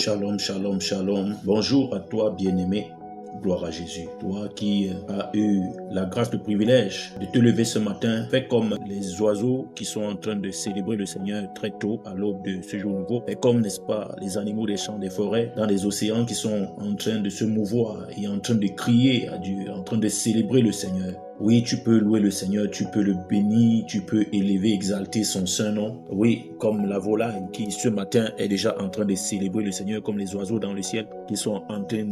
Shalom, shalom, shalom. Bonjour à toi, bien-aimé. Gloire à Jésus. Toi qui as eu la grâce, le privilège de te lever ce matin, fais comme les oiseaux qui sont en train de célébrer le Seigneur très tôt à l'aube de ce jour nouveau. Fais comme, n'est-ce pas, les animaux des champs, des forêts, dans les océans qui sont en train de se mouvoir et en train de crier à Dieu, en train de célébrer le Seigneur. Oui, tu peux louer le Seigneur, tu peux le bénir, tu peux élever, exalter son saint nom. Oui, comme la volaille qui ce matin est déjà en train de célébrer le Seigneur, comme les oiseaux dans le ciel qui sont en train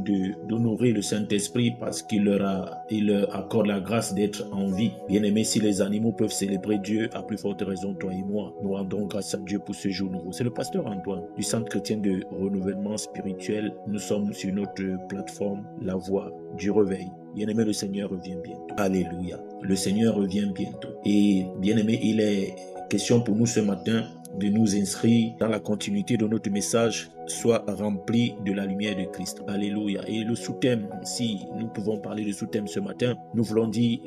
d'honorer le Saint-Esprit parce qu'il leur accorde la grâce d'être en vie. Bien-aimés, si les animaux peuvent célébrer Dieu, à plus forte raison, toi et moi, nous rendons grâce à Dieu pour ce jour nouveau. C'est le pasteur Antoine du Centre chrétien de renouvellement spirituel. Nous sommes sur notre plateforme La Voix du Réveil. Bien-aimé, le Seigneur revient bientôt. Alléluia. Le Seigneur revient bientôt. Et bien-aimé, il est question pour nous ce matin de nous inscrire dans la continuité de notre message, soit rempli de la lumière de Christ. Alléluia. Et le sous-thème, si nous pouvons parler de sous-thème ce matin, nous voulons dire,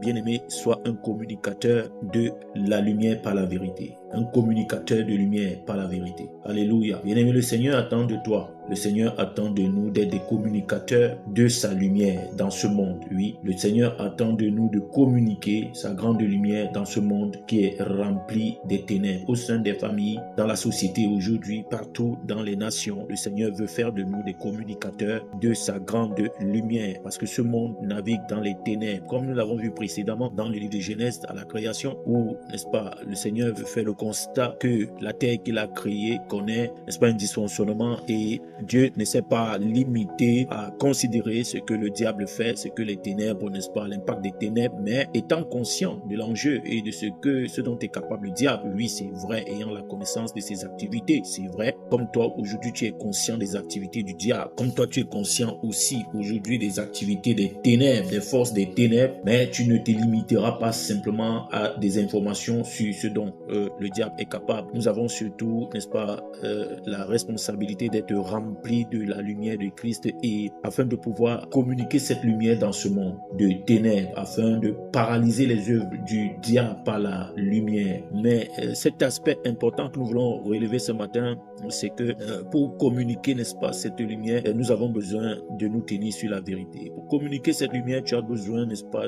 bien-aimé, sois un communicateur de la lumière par la vérité. Un communicateur de lumière par la vérité. Alléluia. Bien-aimé, le Seigneur attend de toi. Le Seigneur attend de nous d'être des communicateurs de sa lumière dans ce monde. Oui, le Seigneur attend de nous de communiquer sa grande lumière dans ce monde qui est rempli des ténèbres, au sein des familles, dans la société aujourd'hui, partout dans les nations. Le Seigneur veut faire de nous des communicateurs de sa grande lumière parce que ce monde navigue dans les ténèbres, comme nous l'avons vu précédemment dans le livre de Genèse à la création où, n'est-ce pas, le Seigneur veut faire le constat que la terre qu'il a créée connaît, n'est-ce pas, un dysfonctionnement et Dieu ne s'est pas limité à considérer ce que le diable fait, ce que les ténèbres, n'est-ce pas, l'impact des ténèbres, mais étant conscient de l'enjeu et de ce dont est capable le diable, lui c'est vrai, ayant la connaissance de ses activités, c'est vrai, comme toi aujourd'hui tu es conscient des activités du diable, comme toi tu es conscient aussi aujourd'hui des activités des ténèbres, des forces des ténèbres, mais tu ne te limiteras pas simplement à des informations sur ce dont le diable est capable. Nous avons surtout, n'est-ce pas, la responsabilité d'être rempli de la lumière de Christ et afin de pouvoir communiquer cette lumière dans ce monde de ténèbres, afin de paralyser les œuvres du diable par la lumière. Mais cet aspect important que nous voulons relever ce matin, c'est que pour communiquer, n'est-ce pas, cette lumière, nous avons besoin de nous tenir sur la vérité. Pour communiquer cette lumière, tu as besoin, n'est-ce pas,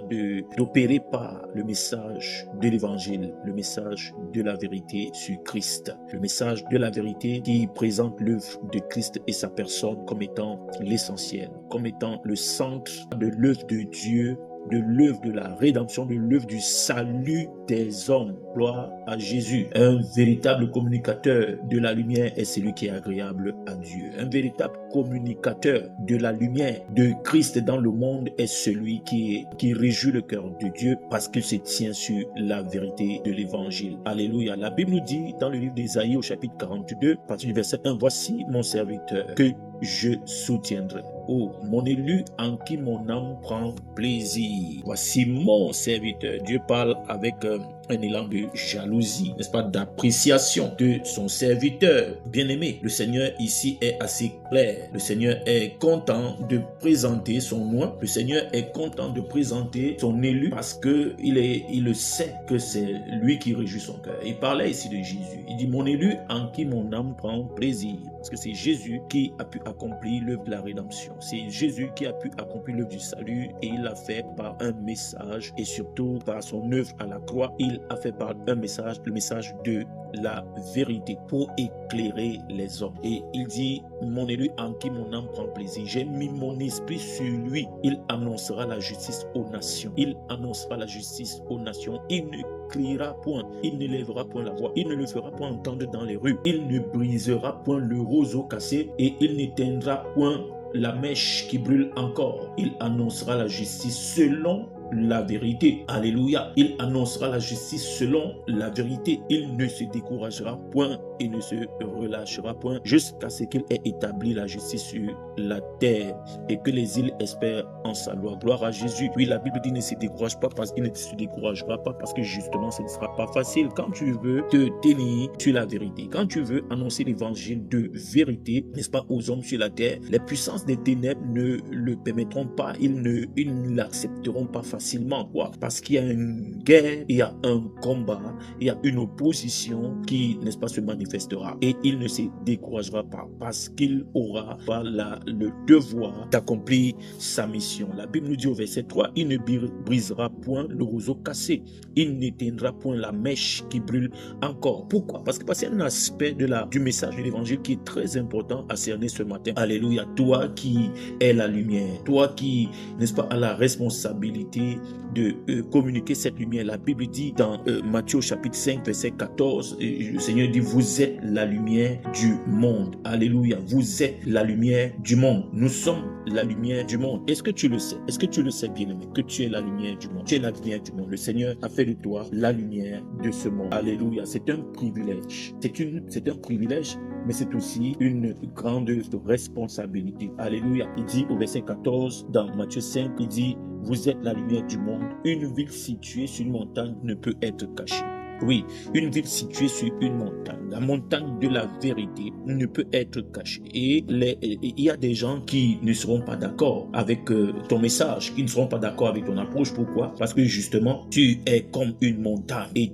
d'opérer par le message de l'évangile, le message de la vérité sur Christ, le message de la vérité qui présente l'œuvre de Christ et sa personne comme étant l'essentiel, comme étant le centre de l'œuvre de Dieu, de l'œuvre de la rédemption, de l'œuvre du salut des hommes. Gloire à Jésus. Un véritable communicateur de la lumière est celui qui est agréable à Dieu. Un véritable communicateur de la lumière de Christ dans le monde est celui qui réjouit le cœur de Dieu parce qu'il se tient sur la vérité de l'évangile. Alléluia. La Bible nous dit dans le livre d'Ésaïe au chapitre 42, à partir du verset 1, voici mon serviteur que je soutiendrai. Oh, mon élu en qui mon âme prend plaisir. Voici mon serviteur. Dieu parle avec un élan de jalousie, n'est-ce pas, d'appréciation de son serviteur. Bien-aimé, le Seigneur ici est assez clair. Le Seigneur est content de présenter son nom. Le Seigneur est content de présenter son élu parce que il le sait que c'est lui qui réjouit son cœur. Il parlait ici de Jésus. Il dit, mon élu en qui mon âme prend plaisir. Parce que c'est Jésus qui a pu accomplir l'œuvre de la rédemption. C'est Jésus qui a pu accomplir l'œuvre du salut et il l'a fait par un message et surtout par son œuvre à la croix. Il a fait par un message, le message de la vérité pour éclairer les hommes. Et il dit, mon élu en qui mon âme prend plaisir, j'ai mis mon esprit sur lui. Il annoncera la justice aux nations. Il annoncera la justice aux nations. Il ne criera point, il ne lèvera point la voix, il ne le fera point entendre dans les rues. Il ne brisera point le roseau cassé et il n'éteindra point la mèche qui brûle encore. Il annoncera la justice selon la vérité. Alléluia. Il annoncera la justice selon la vérité. Il ne se découragera point et ne se relâchera point jusqu'à ce qu'il ait établi la justice sur la terre et que les îles espèrent en sa loi. Gloire à Jésus. Oui, la Bible dit ne se décourage pas parce qu'il ne se découragera pas parce que justement ce ne sera pas facile. Quand tu veux te tenir sur la vérité, quand tu veux annoncer l'évangile de vérité, n'est-ce pas, aux hommes sur la terre, les puissances des ténèbres ne le permettront pas, ils ne l'accepteront pas facilement. facilement. Quoi? Parce qu'il y a une guerre, il y a un combat, il y a une opposition qui, n'est-ce pas, se manifestera. Et il ne se découragera pas parce qu'il aura le devoir d'accomplir sa mission. La Bible nous dit au verset 3, il ne brisera point le roseau cassé. Il n'éteindra point la mèche qui brûle encore. Pourquoi? Parce que c'est un aspect du message de l'évangile qui est très important à cerner ce matin. Alléluia. Toi qui es la lumière, toi qui, n'est-ce pas, as la responsabilité de communiquer cette lumière. La Bible dit dans Matthieu chapitre 5 verset 14, le Seigneur dit, vous êtes la lumière du monde. Alléluia. Vous êtes la lumière du monde. Nous sommes la lumière du monde. Est-ce que tu le sais? Est-ce que tu le sais, bien-aimé, que tu es la lumière du monde? Tu es la lumière du monde. Le Seigneur a fait de toi la lumière de ce monde. Alléluia. C'est un privilège. C'est un privilège, mais c'est aussi une grande responsabilité. Alléluia. Il dit au verset 14 dans Matthieu 5, il dit, vous êtes la lumière du monde. Une ville située sur une montagne ne peut être cachée. Oui, une ville située sur une montagne, la montagne de la vérité ne peut être cachée. Et il y a des gens qui ne seront pas d'accord avec ton message, qui ne seront pas d'accord avec ton approche. Pourquoi? Parce que justement, tu es comme une montagne et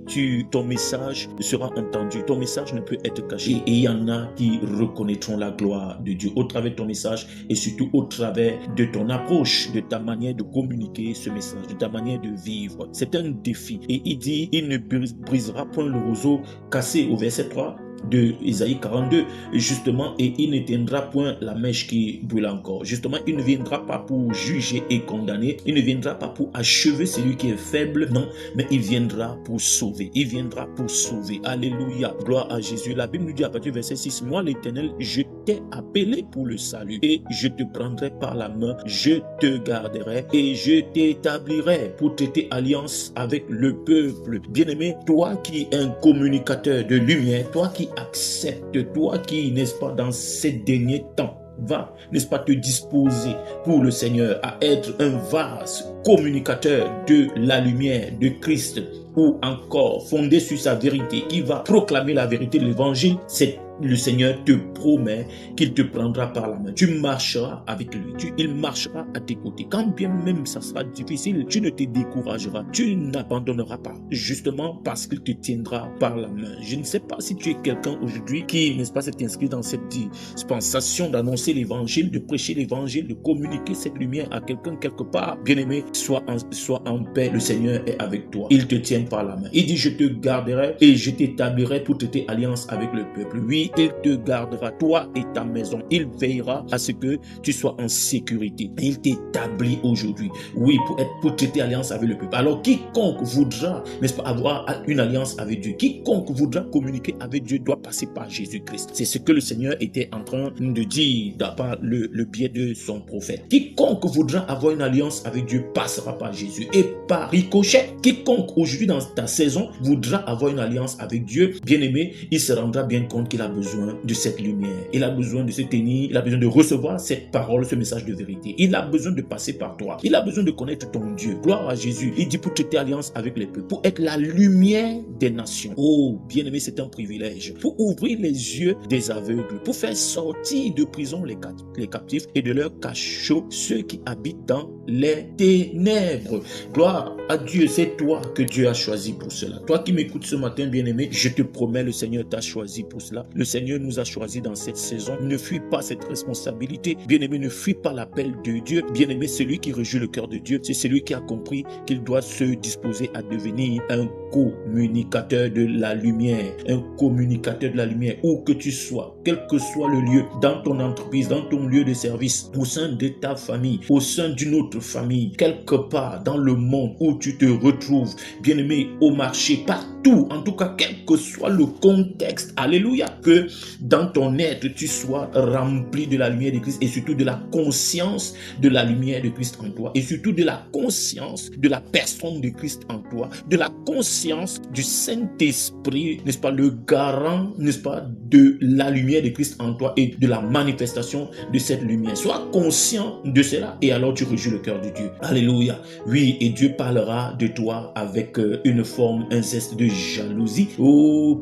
ton message sera entendu. Ton message ne peut être caché. Et il y en a qui reconnaîtront la gloire de Dieu au travers de ton message et surtout au travers de ton approche, de ta manière de communiquer ce message, de ta manière de vivre. C'est un défi. Et il dit, il ne brisera point le roseau cassé au verset 3 de Isaïe 42, justement, et il n'éteindra point la mèche qui brûle encore. Justement, il ne viendra pas pour juger et condamner, il ne viendra pas pour achever celui qui est faible, non, mais il viendra pour sauver, il viendra pour sauver. Alléluia, gloire à Jésus. La Bible nous dit à partir du verset 6, moi l'Éternel, je t'ai appelé pour le salut, et je te prendrai par la main, je te garderai, et je t'établirai pour traiter alliance avec le peuple. Bien-aimé, toi qui es un communicateur de lumière, toi qui accepte, toi qui, n'est-ce pas, dans ces derniers temps, va, n'est-ce pas, te disposer pour le Seigneur à être un vase communicateur de la lumière de Christ, ou encore fondé sur sa vérité, qui va proclamer la vérité de l'évangile. C'est le Seigneur te promet qu'il te prendra par la main. Tu marcheras avec lui. Il marchera à tes côtés. Quand bien même ça sera difficile, tu ne te décourageras. Tu n'abandonneras pas. Justement parce qu'il te tiendra par la main. Je ne sais pas si tu es quelqu'un aujourd'hui qui, n'est-ce pas, s'est inscrit dans cette dispensation d'annoncer l'évangile, de prêcher l'évangile, de communiquer cette lumière à quelqu'un quelque part. Bien-aimé, sois en paix. Le Seigneur est avec toi. Il te tient par la main. Il dit, je te garderai et je t'établirai pour traiter alliance avec le peuple. Oui, il te gardera, toi et ta maison. Il veillera à ce que tu sois en sécurité. Et il t'établit aujourd'hui, oui, pour traiter alliance avec le peuple. Alors, quiconque voudra, n'est-ce pas, avoir une alliance avec Dieu, quiconque voudra communiquer avec Dieu doit passer par Jésus-Christ. C'est ce que le Seigneur était en train de dire par le biais de son prophète. Quiconque voudra avoir une alliance avec Dieu passera par Jésus. Et par ricochet, quiconque aujourd'hui dans ta saison voudra avoir une alliance avec Dieu, bien-aimé, il se rendra bien compte qu'il a besoin de cette lumière. Il a besoin de se tenir, il a besoin de recevoir cette parole, ce message de vérité. Il a besoin de passer par toi. Il a besoin de connaître ton Dieu. Gloire à Jésus. Il dit pour traiter alliance avec les peuples, pour être la lumière des nations. Oh, bien-aimé, c'est un privilège. Pour ouvrir les yeux des aveugles, pour faire sortir de prison les captifs et de leur cachot ceux qui habitent dans les ténèbres. Gloire à Dieu, c'est toi que Dieu a choisi pour cela. Toi qui m'écoutes ce matin, bien-aimé, je te promets, le Seigneur t'a choisi pour cela. Le Seigneur nous a choisis dans cette saison. Ne fuis pas cette responsabilité. Bien-aimé, ne fuis pas l'appel de Dieu. Bien-aimé, celui qui réjouit le cœur de Dieu, c'est celui qui a compris qu'il doit se disposer à devenir un communicateur de la lumière. Un communicateur de la lumière, où que tu sois, quel que soit le lieu, dans ton entreprise, dans ton lieu de service, au sein de ta famille, au sein d'une autre famille, quelque part dans le monde où tu te retrouves, bien-aimé, au marché, partout, en tout cas, quel que soit le contexte, alléluia, que dans ton être, tu sois rempli de la lumière de Christ et surtout de la conscience de la lumière de Christ en toi et surtout de la conscience de la personne de Christ en toi, de la conscience conscience du Saint-Esprit, n'est-ce pas, le garant, n'est-ce pas, de la lumière de Christ en toi et de la manifestation de cette lumière. Sois conscient de cela et alors tu rejouis le cœur de Dieu. Alléluia. Oui, et Dieu parlera de toi avec une forme, un zeste de jalousie,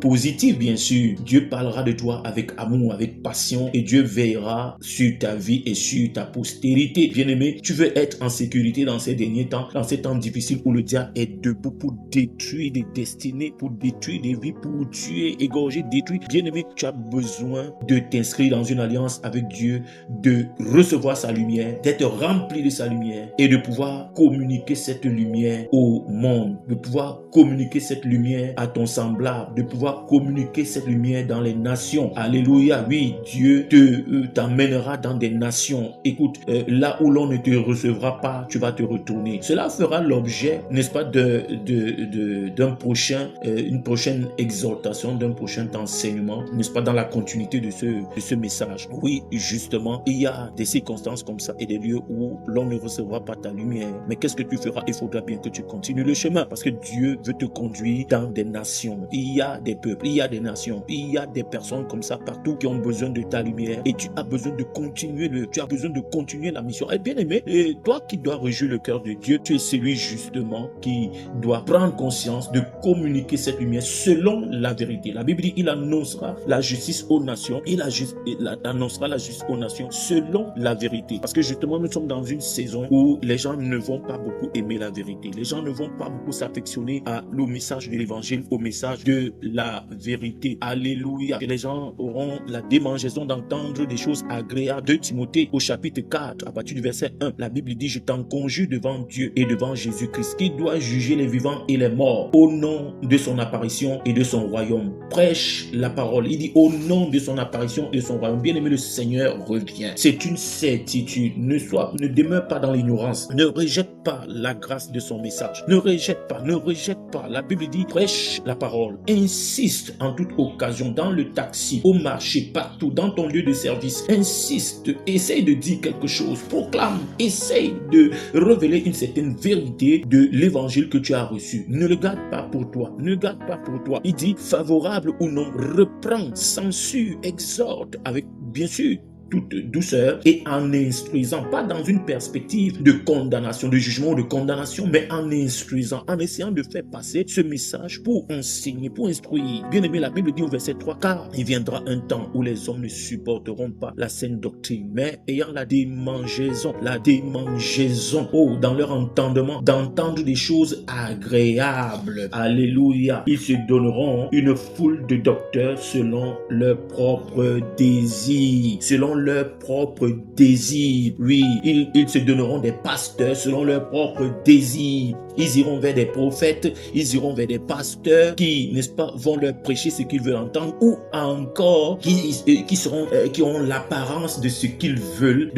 positive bien sûr. Dieu parlera de toi avec amour, avec passion, et Dieu veillera sur ta vie et sur ta postérité. Bien-aimé, tu veux être en sécurité dans ces derniers temps, dans ces temps difficiles où le diable est debout pour détruire des destinées, pour détruire des vies, pour tuer, égorger, détruire. Bien-aimé, tu as besoin de t'inscrire dans une alliance avec Dieu, de recevoir sa lumière, d'être rempli de sa lumière et de pouvoir communiquer cette lumière au monde, de pouvoir communiquer cette lumière à ton semblable, de pouvoir communiquer cette lumière dans les nations. Alléluia. Oui, Dieu t'emmènera dans des nations. Écoute, là où l'on ne te recevra pas, tu vas te retourner. Cela fera l'objet, n'est-ce pas, une prochaine exhortation, d'un prochain enseignement, n'est-ce pas, dans la continuité de ce message. Oui, justement, il y a des circonstances comme ça et des lieux où l'on ne recevra pas ta lumière. Mais qu'est-ce que tu feras? Il faudra bien que tu continues le chemin parce que Dieu veut te conduire dans des nations. Il y a des peuples, il y a des nations, il y a des personnes comme ça partout qui ont besoin de ta lumière et tu as besoin de continuer la mission. Et bien aimé, et toi qui dois réjouir le cœur de Dieu, tu es celui justement qui doit prendre conscience de communiquer cette lumière selon la vérité. La Bible dit, il annoncera la justice aux nations, il annoncera la justice aux nations selon la vérité. Parce que justement, nous sommes dans une saison où les gens ne vont pas beaucoup aimer la vérité. Les gens ne vont pas beaucoup s'affectionner au message de l'évangile, au message de la vérité. Alléluia. Et les gens auront la démangeaison d'entendre des choses agréables. 2 Timothée au chapitre 4, à partir du verset 1, la Bible dit, je t'en conjure devant Dieu et devant Jésus-Christ, qui doit juger les vivants et les morts au nom de son apparition et de son royaume. Prêche la parole. Il dit au nom de son apparition et de son royaume. Bien-aimé, le Seigneur revient. C'est une certitude. Ne demeure pas dans l'ignorance. Ne rejette pas la grâce de son message. Ne rejette pas. La Bible dit, prêche la parole. Insiste en toute occasion, dans le taxi, au marché, partout, dans ton lieu de service. Insiste. Essaye de dire quelque chose. Proclame. Essaye de révéler une certaine vérité de l'évangile que tu as reçu. Ne le garde pas pour toi. Il dit, favorable ou non, reprends, censure, exhorte avec, bien sûr, toute douceur et en instruisant, pas dans une perspective de condamnation, de jugement ou de condamnation, mais en instruisant, en essayant de faire passer ce message pour enseigner, pour instruire. Bien aimé, la Bible dit au verset 3, car il viendra un temps où les hommes ne supporteront pas la saine doctrine, mais ayant la démangeaison, dans leur entendement, d'entendre des choses agréables. Alléluia. Ils se donneront une foule de docteurs selon leur propre désir, Oui, ils se donneront des pasteurs selon leur propre désir. Ils iront vers des prophètes, ils iront vers des pasteurs qui, n'est-ce pas, vont leur prêcher ce qu'ils veulent entendre, ou encore qui auront l'apparence de ce qu'ils veulent,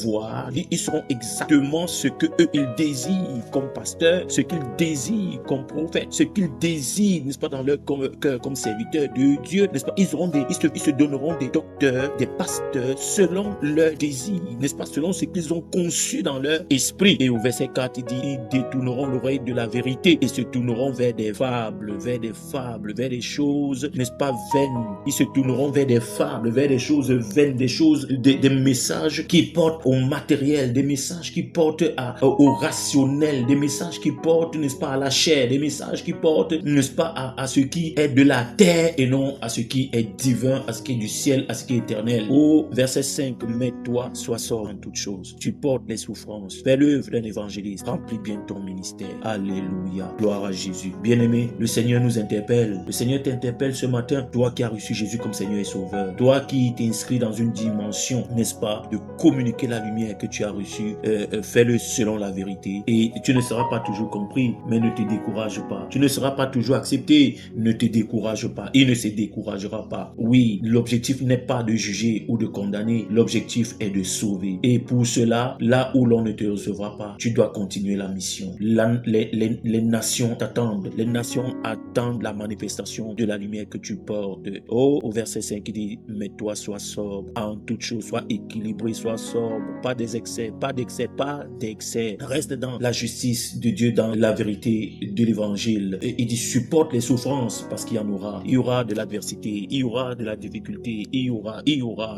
voir. Ils seront exactement ce que eux ils désirent comme pasteur, ce qu'ils désirent comme prophète, ce qu'ils désirent, n'est-ce pas, dans leur cœur comme serviteurs de Dieu, n'est-ce pas. Ils se donneront des docteurs, des pasteurs selon leur désir, n'est-ce pas, selon ce qu'ils ont conçu dans leur esprit. Et au verset 4, il dit, ils détourneront l'oreille de la vérité et se tourneront vers des fables, vers des choses, n'est-ce pas, vaines. Ils se tourneront vers des fables, vers des choses vaines, des messages qui portent au matériel, des messages qui portent au rationnel, des messages qui portent, n'est-ce pas, à la chair, des messages qui portent, n'est-ce pas, à ce qui est de la terre et non à ce qui est divin, à ce qui est du ciel, à ce qui est éternel. Au verset 5, mais toi, sois sobre en toutes choses. Tu portes les souffrances. Fais l'œuvre d'un évangéliste. Remplis bien ton ministère. Alléluia. Gloire à Jésus. Bien-aimé, le Seigneur nous interpelle. Le Seigneur t'interpelle ce matin. Toi qui as reçu Jésus comme Seigneur et Sauveur. Toi qui t'inscris dans une dimension, n'est-ce pas, de communiquer la lumière que tu as reçue. Fais-le selon la vérité. Et tu ne seras pas toujours compris, mais ne te décourage pas. Tu ne seras pas toujours accepté. Ne te décourage pas. Il ne se découragera pas. Oui, l'objectif n'est pas de juger ou de condamner. L'objectif est de sauver. Et pour cela, là où l'on ne te recevra pas, tu dois continuer la mission. les nations t'attendent. Les nations attendent la manifestation de la lumière que tu portes. Oh, au verset 5, il dit, mais toi, sois sobre en toutes choses, sois équilibré, sois sobre, pas des excès, pas d'excès, pas d'excès. Reste dans la justice de Dieu, dans la vérité de l'évangile. Et il dit, supporte les souffrances parce qu'il y en aura. Il y aura de l'adversité, il y aura de la difficulté, il y aura,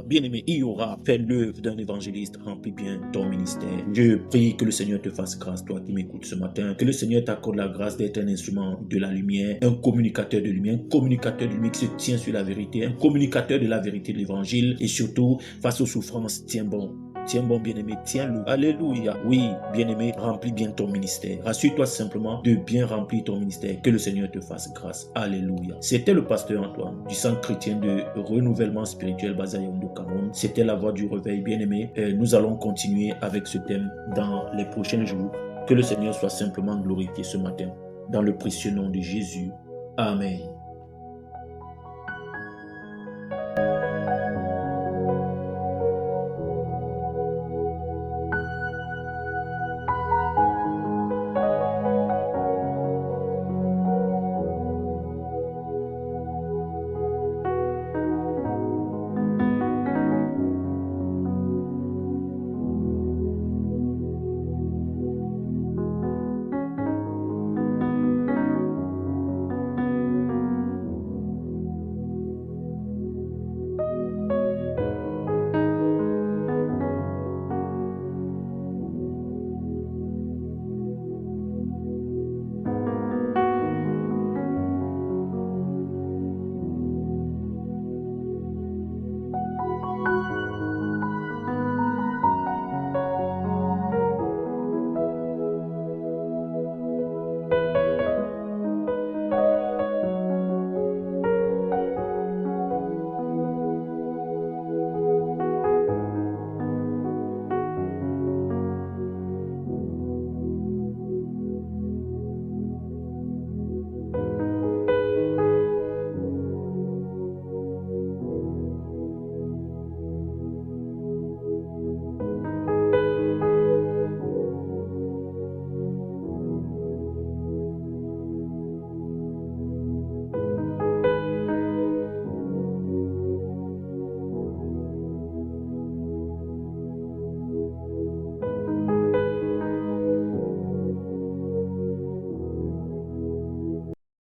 bien aimé, il y aura. Fais l'œuvre d'un évangéliste, remplis bien ton ministère. Je prie que le Seigneur te fasse grâce, toi qui m'écoutes ce matin, que le Seigneur t'accorde la grâce d'être un instrument de la lumière, un communicateur de lumière, un communicateur de lumière qui se tient sur la vérité, un communicateur de la vérité de l'évangile, et surtout, face aux souffrances, tiens bon. Tiens bon, bien-aimé, tiens-le. Alléluia. Oui, bien-aimé, remplis bien ton ministère. Rassure-toi simplement de bien remplir ton ministère. Que le Seigneur te fasse grâce. Alléluia. C'était le pasteur Antoine du Centre chrétien de renouvellement spirituel basé à Yaoundé, Cameroun. C'était la voix du réveil, bien-aimé. Nous allons continuer avec ce thème dans les prochains jours. Que le Seigneur soit simplement glorifié ce matin. Dans le précieux nom de Jésus. Amen.